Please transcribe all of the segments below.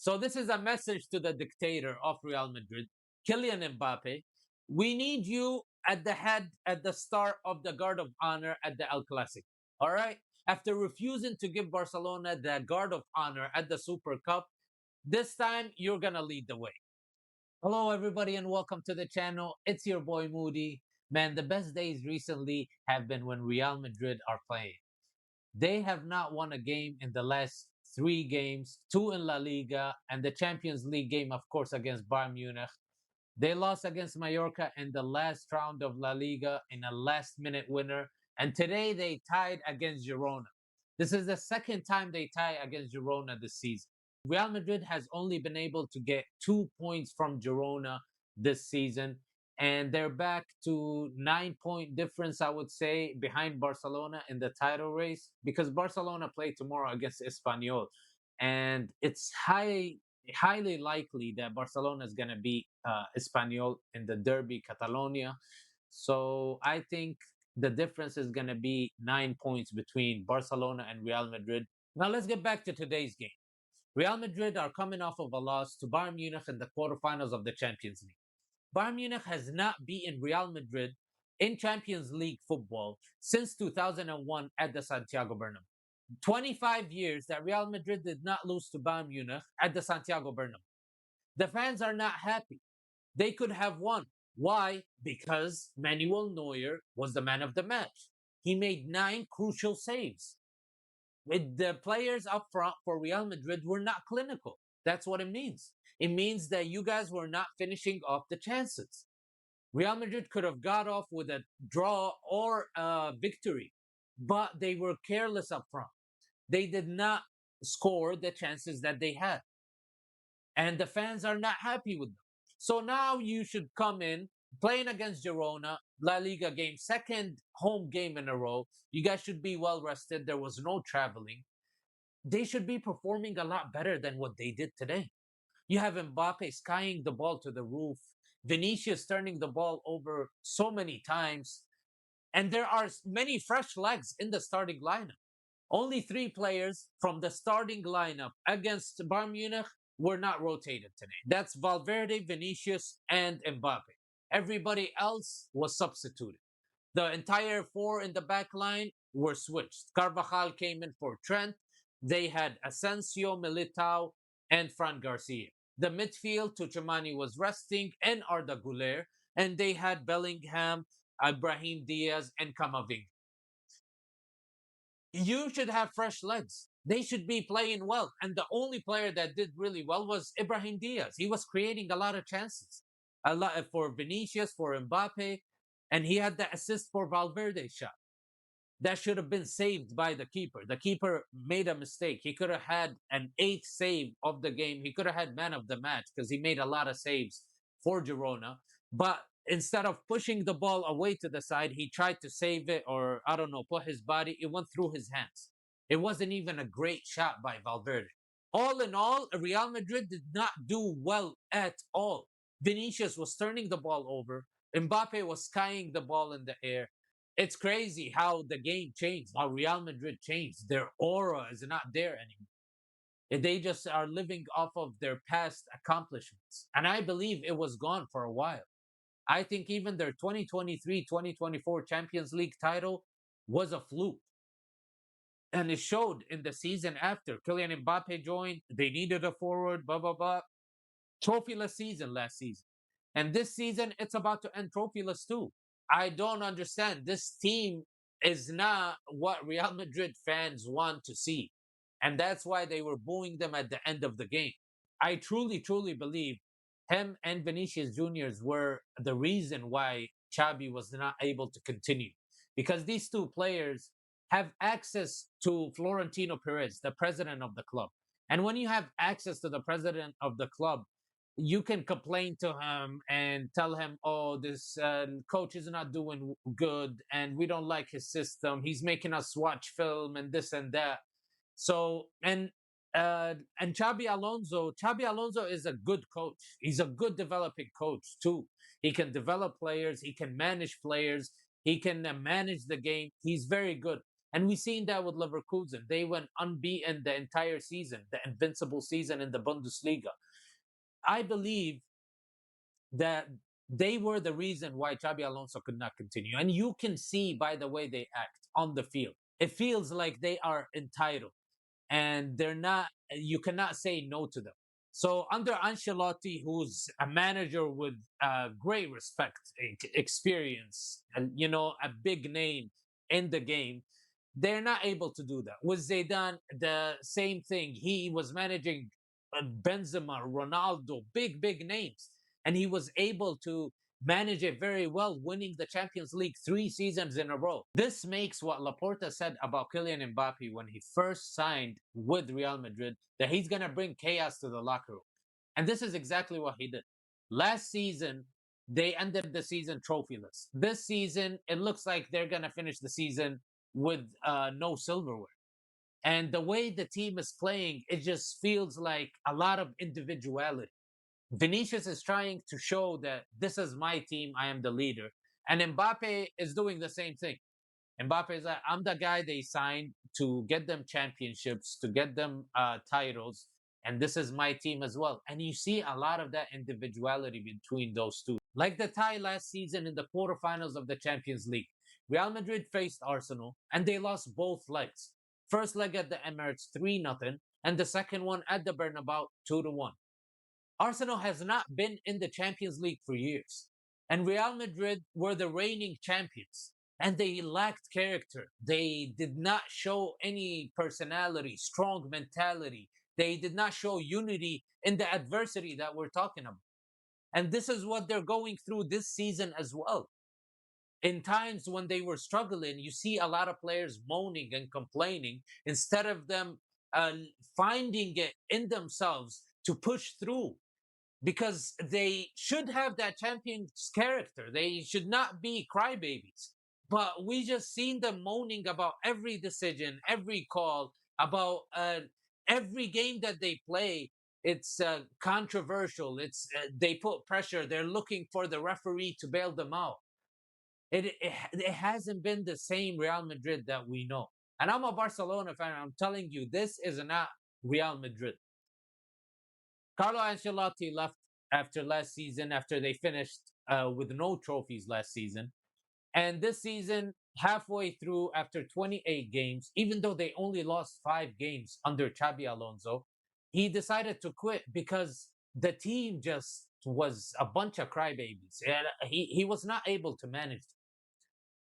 So this is a message to the dictator of Real Madrid, Kylian Mbappe. We need you at the head, at the start of the guard of honor at the El Clasico. All right. After refusing to give Barcelona the guard of honor at the Super Cup, this time you're gonna lead the way. Hello, everybody, and welcome to the channel. It's your boy Moody. Man, the best days recently have been when Real Madrid are playing. They have not won a game in the last three games, two in La Liga, and the Champions League game, of course, against Bayern Munich. They lost against Mallorca in the last round of La Liga in a last minute winner. And today they tied against Girona. This is the second time they tie against Girona this season. Real Madrid has only been able to get 2 points from Girona this season. And they're back to 9 point difference, I would say, behind Barcelona in the title race because Barcelona play tomorrow against Espanyol. And it's highly likely that Barcelona is going to beat Espanyol in the Derby Catalonia. So I think the difference is going to be 9 points between Barcelona and Real Madrid. Now let's get back to today's game. Real Madrid are coming off of a loss to Bayern Munich in the quarterfinals of the Champions League. Bayern Munich has not beaten Real Madrid in Champions League football since 2001 at the Santiago Bernabeu. 25 years that Real Madrid did not lose to Bayern Munich at the Santiago Bernabeu. The fans are not happy. They could have won. Why? Because Manuel Neuer was the man of the match. He made 9 crucial saves. The players up front for Real Madrid were not clinical. That's what it means. It means that you guys were not finishing off the chances. Real Madrid could have got off with a draw or a victory, but they were careless up front. They did not score the chances that they had. And the fans are not happy with them. So now you should come in playing against Girona, La Liga game, second home game in a row. You guys should be well rested. There was no traveling. They should be performing a lot better than what they did today. You have Mbappe skying the ball to the roof, Vinicius turning the ball over so many times, and there are many fresh legs in the starting lineup. Only 3 players from the starting lineup against Bayern Munich were not rotated today. That's Valverde, Vinicius, and Mbappe. Everybody else was substituted. The entire 4 in the back line were switched. Carvajal came in for Trent. They had Asensio, Militao, and Fran Garcia. The midfield, Tuchemani was resting, and Arda Güler. And they had Bellingham, Ibrahim Diaz, and Camavinga. You should have fresh legs. They should be playing well. And the only player that did really well was Ibrahim Diaz. He was creating a lot of chances. A lot for Vinicius, for Mbappe, and he had the assist for Valverde's shot. That should have been saved by the keeper. The keeper made a mistake. He could have had an 8th save of the game. He could have had man of the match because he made a lot of saves for Girona. But instead of pushing the ball away to the side, he tried to save it or, I don't know, put his body. It went through his hands. It wasn't even a great shot by Valverde. All in all, Real Madrid did not do well at all. Vinicius was turning the ball over. Mbappe was skying the ball in the air. It's crazy how the game changed, how Real Madrid changed. Their aura is not there anymore. They just are living off of their past accomplishments. And I believe it was gone for a while. I think even their 2023-2024 Champions League title was a fluke. And it showed in the season after. Kylian Mbappe joined. They needed a forward, blah, blah, blah. Trophyless season last season. And this season, it's about to end trophyless too. I don't understand. This team is not what Real Madrid fans want to see. And that's why they were booing them at the end of the game. I truly, truly believe him and Vinicius Juniors were the reason why Xavi was not able to continue. Because these 2 players have access to Florentino Perez, the president of the club. And when you have access to the president of the club, you can complain to him and tell him, oh, this coach is not doing good and we don't like his system. He's making us watch film and this and that. So, and Xabi Alonso is a good coach. He's a good developing coach too. He can develop players. He can manage players. He can manage the game. He's very good. And we've seen that with Leverkusen. They went unbeaten the entire season, the invincible season in the Bundesliga. I believe that they were the reason why Xabi Alonso could not continue. And you can see by the way they act on the field. It feels like they are entitled and they're not, you cannot say no to them. So under Ancelotti, who's a manager with great respect, experience, and a big name in the game, they're not able to do that. With Zidane, the same thing. He was managing Benzema, Ronaldo, big names, and he was able to manage it very well, winning the Champions League 3 seasons in a row. This makes what Laporta said about Kylian Mbappe when he first signed with Real Madrid, that he's going to bring chaos to the locker room. And this is exactly what he did. Last season, they ended the season trophyless. This season, it looks like they're going to finish the season with no silverware. And the way the team is playing, it just feels like a lot of individuality. Vinicius is trying to show that this is my team, I am the leader. And Mbappe is doing the same thing. Mbappe is like, I'm the guy they signed to get them championships, to get them titles, and this is my team as well. And you see a lot of that individuality between those two. Like the tie last season in the quarterfinals of the Champions League. Real Madrid faced Arsenal, and they lost both legs. First leg at the Emirates 3-0, and the second one at the Bernabeu 2-1. Arsenal has not been in the Champions League for years. And Real Madrid were the reigning champions. And they lacked character. They did not show any personality, strong mentality. They did not show unity in the adversity that we're talking about. And this is what they're going through this season as well. In times when they were struggling, you see a lot of players moaning and complaining instead of them uh, finding it in themselves to push through, because they should have that champion's character. They should not be crybabies. But we just seen them moaning about every decision, every call, about every game that they play. It's controversial. It's they put pressure. They're looking for the referee to bail them out. It hasn't been the same Real Madrid that we know. And I'm a Barcelona fan. I'm telling you, this is not Real Madrid. Carlo Ancelotti left after last season, after they finished with no trophies last season. And this season, halfway through, after 28 games, even though they only lost 5 games under Xabi Alonso, he decided to quit because the team just was a bunch of crybabies. And he was not able to manage.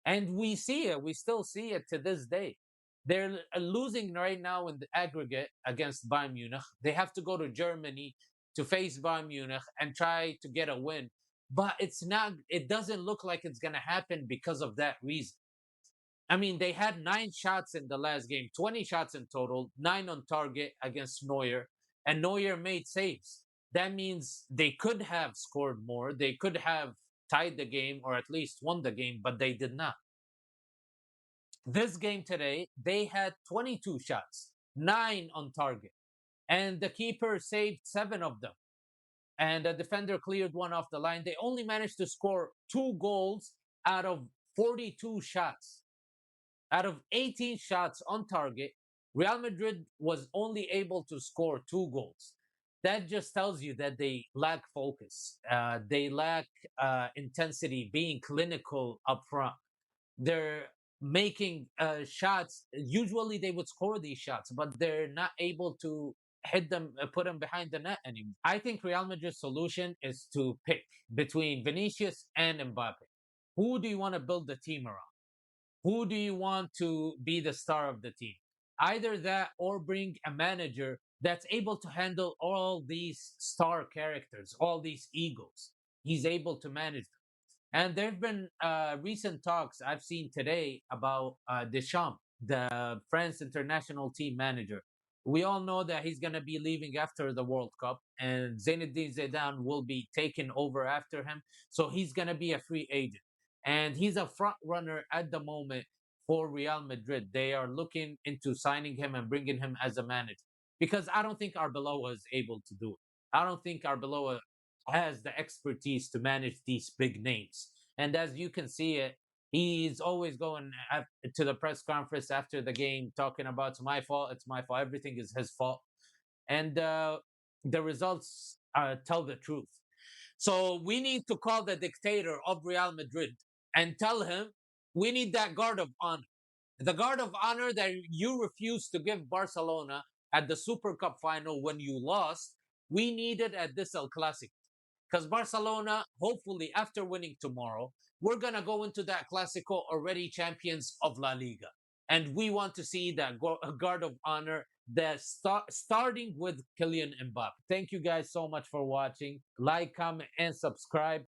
And we see it. We still see it to this day. They're losing right now in the aggregate against Bayern Munich. They have to go to Germany to face Bayern Munich and try to get a win. But it's not, it doesn't look like it's going to happen because of that reason. I mean, they had 9 shots in the last game, 20 shots in total, 9 on target against Neuer, and Neuer made saves. That means they could have scored more. They could have tied the game or at least won the game, but they did not. This game today, they had 22 shots, 9 on target, and the keeper saved 7 of them. And the defender cleared one off the line. They only managed to score 2 goals out of 42 shots. Out of 18 shots on target, Real Madrid was only able to score 2 goals. That just tells you that they lack focus. They lack intensity, being clinical up front. They're making shots. Usually they would score these shots, but they're not able to hit them, put them behind the net anymore. I think Real Madrid's solution is to pick between Vinicius and Mbappe. Who do you want to build the team around? Who do you want to be the star of the team? Either that or bring a manager that's able to handle all these star characters, all these egos. He's able to manage them. And there have been recent talks I've seen today about Deschamps, the France international team manager. We all know that he's going to be leaving after the World Cup, and Zinedine Zidane will be taking over after him. So he's going to be a free agent. And he's a front runner at the moment for Real Madrid. They are looking into signing him and bringing him as a manager, because I don't think Arbeloa is able to do it. I don't think Arbeloa has the expertise to manage these big names. And as you can see it, He's always going to the press conference after the game talking about it's my fault, it's my fault, everything is his fault. And the results tell the truth. So we need to call the dictator of Real Madrid and tell him we need that guard of honor. The guard of honor that you refused to give Barcelona at the Super Cup final when you lost, we need it at this El Clasico. Because Barcelona, hopefully, after winning tomorrow, we're going to go into that Clasico already champions of La Liga. And we want to see that guard of honor that starting with Kylian Mbappe. Thank you guys so much for watching. Like, comment, and subscribe.